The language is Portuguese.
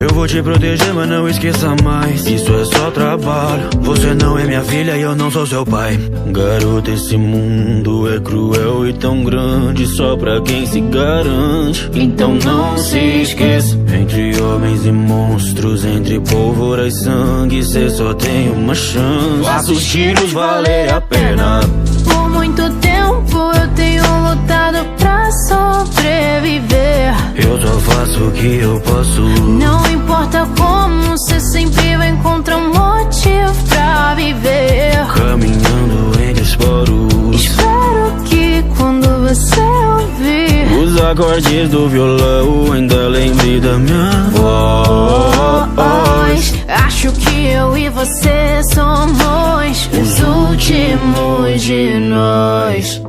Eu vou te proteger, mas não esqueça mais, isso é só trabalho. Você não é minha filha e eu não sou seu pai. Garota, esse mundo é cruel e tão grande, só pra quem se garante. Então não se esqueça, entre homens e monstros, entre pólvora e sangue, cê só tem uma chance. Faça os tiros valer a pena. Por muito tempo eu tenho lutado pra sobreviver. Eu só faço o que eu posso. Não importa como, cê sempre vai encontrar um motivo pra viver. Caminhando entre os poros, Espero que quando você ouvir os acordes do violão ainda lembre da minha voz. Acho que eu e você somos os últimos de nós.